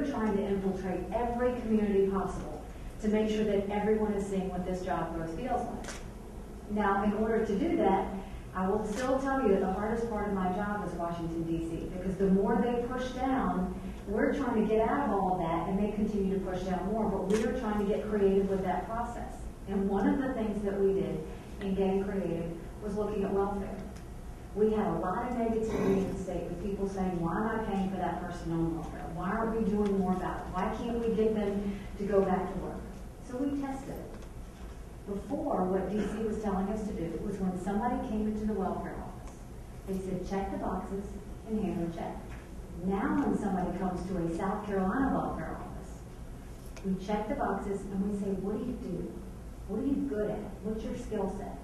we're trying to infiltrate every community possible to make sure that everyone is seeing what this job growth feels like. Now, in order to do that, I will still tell you that the hardest part of my job is Washington, D.C., because the more they push down, we're trying to get out of all of that, and they continue to push down more, but we are trying to get creative with that process. And one of the things that we did in getting creative was looking at welfare. We had a lot of negativity in the state with people saying, why am I paying for that person on welfare? Why aren't we doing more about it? Why can't we get them to go back to work? So we tested it. Before, what DC was telling us to do was when somebody came into the welfare office, they said, check the boxes and hand them a check. Now when somebody comes to a South Carolina welfare office, we check the boxes and we say, what do you do? What are you good at? What's your skill set?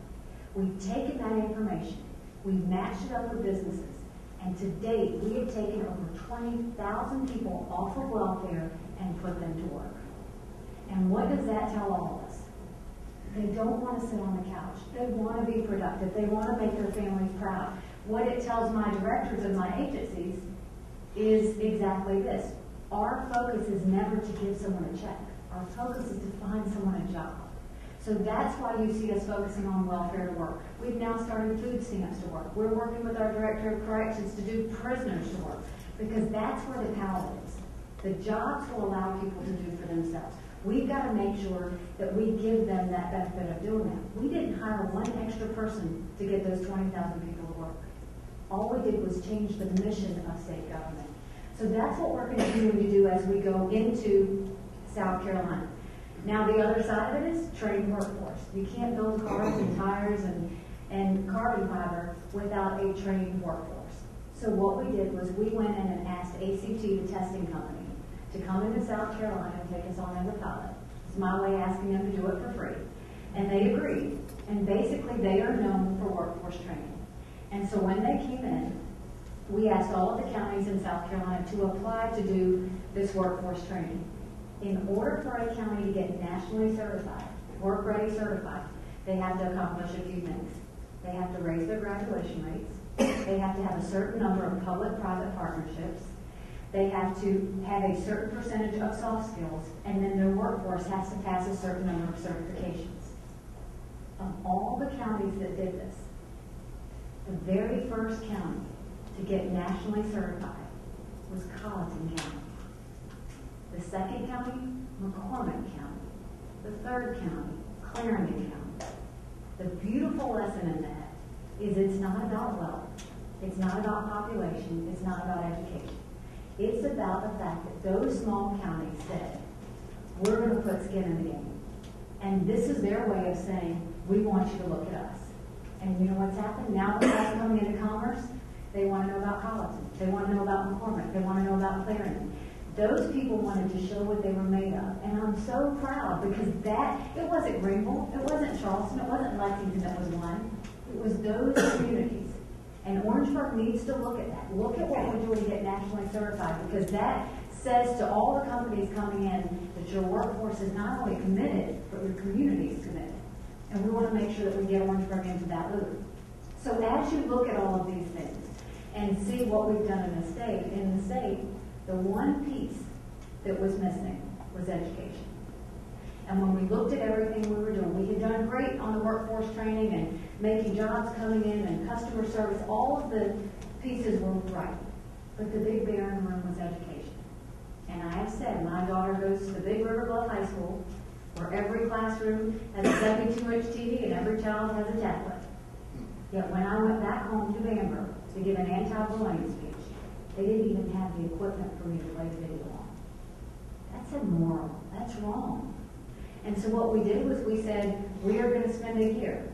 We've taken that information, we've matched it up with businesses, and to date, we have taken over 20,000 people off of welfare and put them to work. And what does that tell all of us? They don't want to sit on the couch. They want to be productive. They want to make their families proud. What it tells my directors of my agencies is exactly this. Our focus is never to give someone a check. Our focus is to find someone a job. So that's why you see us focusing on welfare to work. We've now started food stamps to work. We're working with our Director of Corrections to do prisoners to work, because that's where the power is. The jobs will allow people to do for themselves. We've got to make sure that we give them that benefit of doing that. We didn't hire one extra person to get those 20,000 people to work. All we did was change the mission of state government. So that's what we're continuing to do as we go into South Carolina. Now the other side of it is trained workforce. You can't build cars and tires and carbon fiber without a trained workforce. So what we did was we went in and asked ACT, the testing company, to come into South Carolina and take us on as a pilot. It's my way of asking them to do it for free. And they agreed. And basically they are known for workforce training. And so when they came in, we asked all of the counties in South Carolina to apply to do this workforce training. In order for a county to get nationally certified, work-ready certified, they have to accomplish a few things. They have to raise their graduation rates. They have to have a certain number of public-private partnerships. They have to have a certain percentage of soft skills, and then their workforce has to pass a certain number of certifications. Of all the counties that did this, the very first county to get nationally certified was Colleton County. The second county, McCormick County. The third county, Clarendon County. The beautiful lesson in that is it's not about wealth. It's not about population. It's not about education. It's about the fact that those small counties said, we're going to put skin in the game. And this is their way of saying, we want you to look at us. And you know what's happened? Now that that's coming into commerce, they want to know about Colleton. They want to know about McCormick. They want to know about Clarendon. Those people wanted to show what they were made of. And I'm so proud because it wasn't Greenville, it wasn't Charleston, it wasn't Lexington that was one. It was those communities. And Orangeburg needs to look at that. Look at what we're doing to get nationally certified, because that says to all the companies coming in that your workforce is not only committed, but your community is committed. And we want to make sure that we get Orangeburg into that loop. So as you look at all of these things and see what we've done in the state, the one piece that was missing was education. And when we looked at everything we were doing, we had done great on the workforce training and making jobs coming in and customer service. All of the pieces were right. But the big bear in the room was education. And I have said, my daughter goes to the Big River Bluff High School, where every classroom has a 72-inch TV and every child has a tablet. Yet when I went back home to Bamberg to give an anti-bullying speech, they didn't even have the equipment for me to play the video on. That's immoral. That's wrong. And so what we did was we said, we are going to spend a year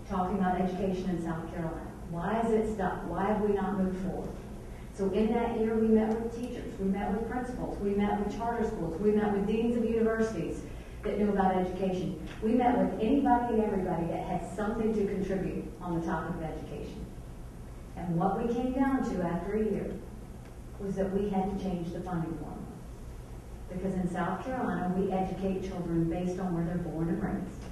talking about education in South Carolina. Why is it stuck? Why have we not moved forward? So in that year, we met with teachers, we met with principals, we met with charter schools, we met with deans of universities that knew about education. We met with anybody and everybody that had something to contribute on the topic of education. And what we came down to after a year was that we had to change the funding formula. Because in South Carolina, we educate children based on where they're born and raised.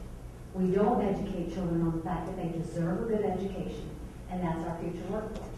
We don't educate children on the fact that they deserve a good education, and that's our future workforce.